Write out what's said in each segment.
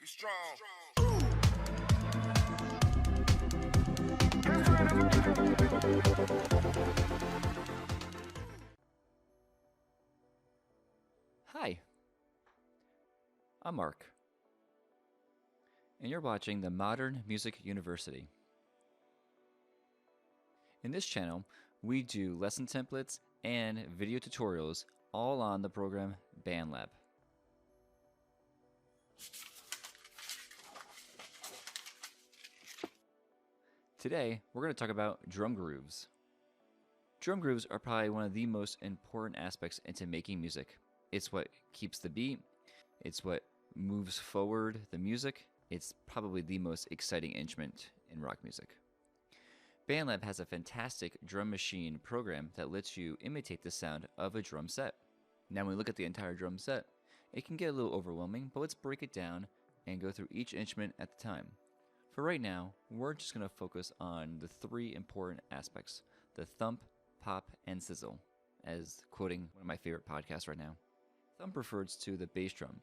strong. Hi, I'm Mark, and you're watching the Modern Music University. In this channel, we do lesson templates and video tutorials all on the program Bandlab. Today, we're going to talk about drum grooves. Drum grooves are probably one of the most important aspects into making music. It's what keeps the beat, it's what moves forward the music, it's probably the most exciting instrument in rock music. Bandlab has a fantastic drum machine program that lets you imitate the sound of a drum set. Now when we look at the entire drum set, it can get a little overwhelming, but let's break it down and go through each instrument at the time. For right now, we're just going to focus on the three important aspects: the thump, pop, and sizzle, as quoting one of my favorite podcasts right now. Thump refers to the bass drum,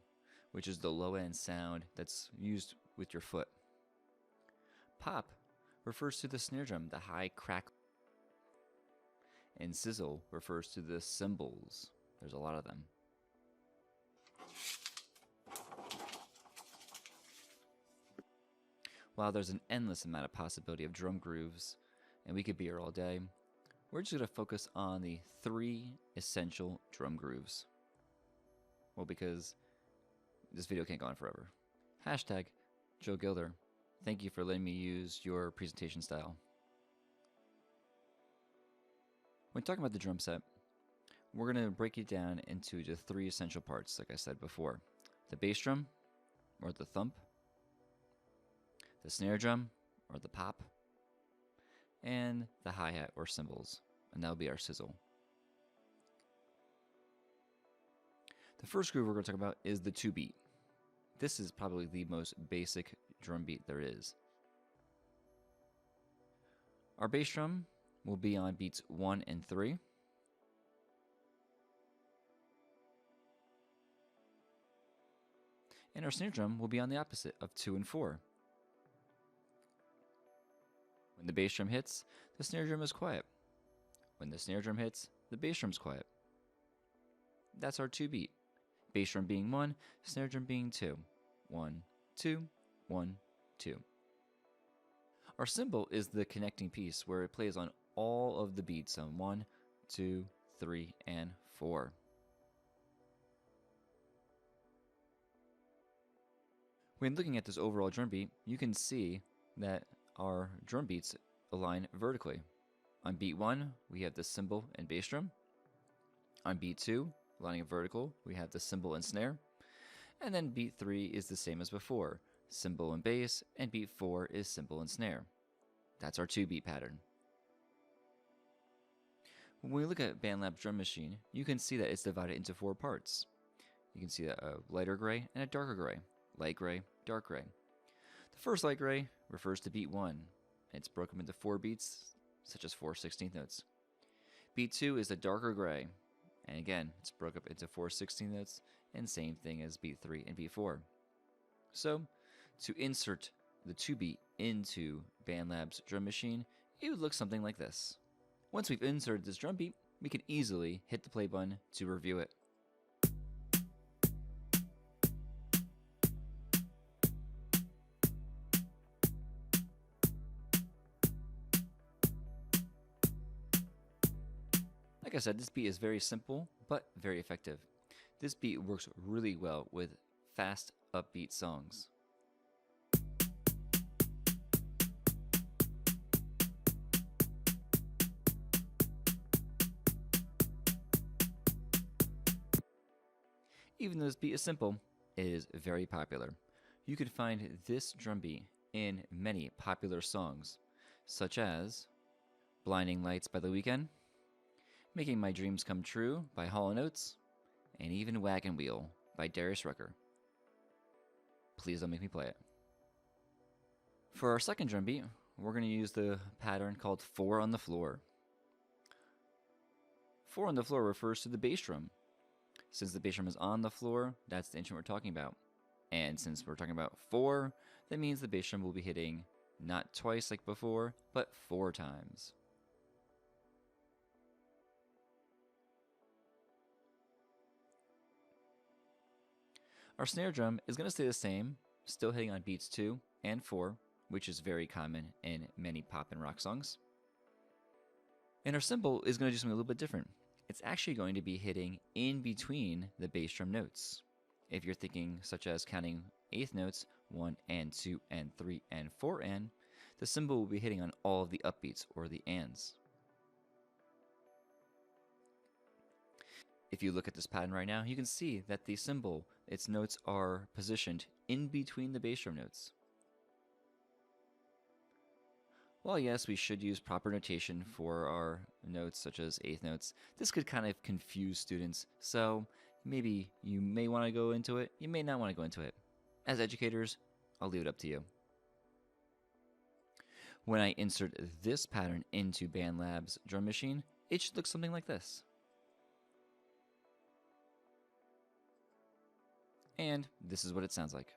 which is the low-end sound that's used with your foot. Pop refers to the snare drum, the high crack. And sizzle refers to the cymbals. There's a lot of them. While there's an endless amount of possibility of drum grooves, and we could be here all day, we're just going to focus on the three essential drum grooves. Well, because this video can't go on forever. Hashtag Joe Gilder. Thank you for letting me use your presentation style. When talking about the drum set, we're going to break it down into the three essential parts, like I said before: the bass drum, or the thump, the snare drum, or the pop, and the hi-hat or cymbals, and that'll be our sizzle. The first groove we're going to talk about is the 2-beat. This is probably the most basic drum beat there is. Our bass drum will be on beats 1 and 3. And our snare drum will be on the opposite of 2 and 4. When the bass drum hits, the snare drum is quiet. When the snare drum hits, the bass drum's quiet. That's our 2-beat. Bass drum being 1, snare drum being 2. 1, 2, 1, 2. Our cymbal is the connecting piece where it plays on all of the beats on 1, 2, 3, and 4. When looking at this overall drum beat, you can see that our drum beats align vertically. On beat 1, we have the cymbal and bass drum. On beat 2, lining vertical, we have the cymbal and snare. And then beat 3 is the same as before: cymbal and bass, and beat 4 is cymbal and snare. That's our 2-beat pattern. When we look at Bandlab's drum machine, you can see that it's divided into 4 parts. You can see a lighter gray and a darker gray. Light gray, dark gray. The first light gray refers to beat 1. It's broken into 4 beats, such as 4 16th notes. Beat 2 is a darker gray, and again, it's broken up into 4 16th notes, and same thing as beat 3 and beat 4. So, to insert the 2-beat into Bandlab's drum machine, it would look something like this. Once we've inserted this drum beat, we can easily hit the play button to review it. Like I said, this beat is very simple, but very effective. This beat works really well with fast, upbeat songs. Even though this beat is simple, it is very popular. You can find this drum beat in many popular songs, such as Blinding Lights by The Weeknd, Making My Dreams Come True by Hall & Oates, and even Wagon Wheel by Darius Rucker. Please don't make me play it. For our second drum beat, we're going to use the pattern called 4 on the floor. 4 on the floor refers to the bass drum. Since the bass drum is on the floor, that's the instrument we're talking about. And since we're talking about 4, that means the bass drum will be hitting not twice like before, but 4 times. Our snare drum is going to stay the same, still hitting on beats 2 and 4, which is very common in many pop and rock songs. And our cymbal is going to do something a little bit different. It's actually going to be hitting in between the bass drum notes. If you're thinking such as counting eighth notes, 1 and 2 and 3 and 4 and, the cymbal will be hitting on all of the upbeats or the ands. If you look at this pattern right now, you can see that the cymbal, its notes are positioned in between the bass drum notes. While yes, we should use proper notation for our notes such as eighth notes, this could kind of confuse students, so maybe you may want to go into it, you may not want to go into it. As educators, I'll leave it up to you. When I insert this pattern into Bandlab's drum machine, it should look something like this. And this is what it sounds like.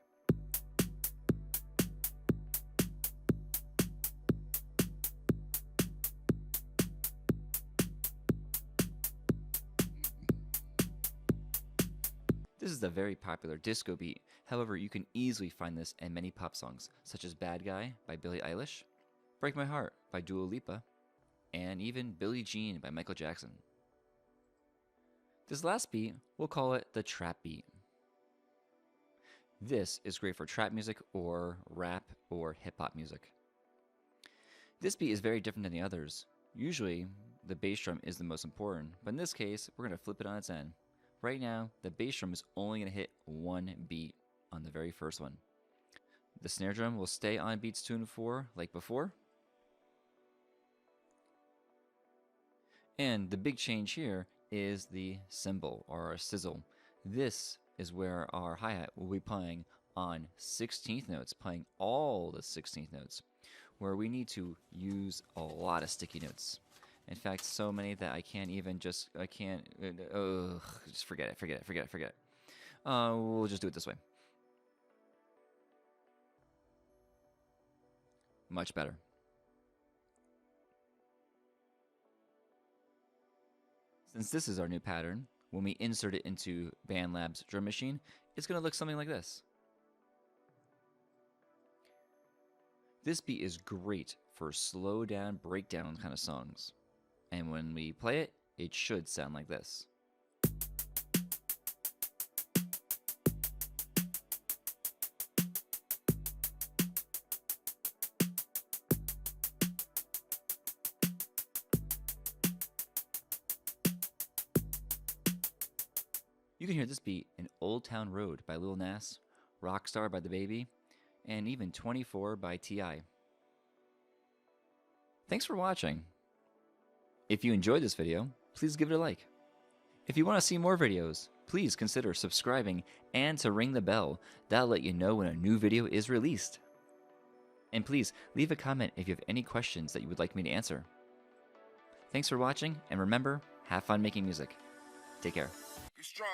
This is a very popular disco beat. However, you can easily find this in many pop songs, such as Bad Guy by Billie Eilish, Break My Heart by Dua Lipa, and even Billie Jean by Michael Jackson. This last beat, we'll call it the trap beat. This is great for trap music or rap or hip-hop music. This beat is very different than the others. Usually, the bass drum is the most important, but in this case, we're going to flip it on its end. Right now, the bass drum is only going to hit 1 beat on the very first one. The snare drum will stay on beats 2 and 4 like before. And the big change here is the cymbal or our sizzle. This is where our hi-hat will be playing on 16th notes, playing all the 16th notes, where we need to use a lot of sticky notes. In fact, so many that I can't even just, just forget it. We'll just do it this way. Much better. Since this is our new pattern, when we insert it into Bandlab's drum machine, it's going to look something like this. This beat is great for slow down, breakdown kind of songs. And when we play it, it should sound like this. You can hear this beat in Old Town Road by Lil Nas, Rockstar by DaBaby, and even 24 by T.I. Thanks for watching. If you enjoyed this video, please give it a like. If you want to see more videos, please consider subscribing and to ring the bell. That'll let you know when a new video is released. And please leave a comment if you have any questions that you would like me to answer. Thanks for watching, and remember, have fun making music. Take care. Be strong.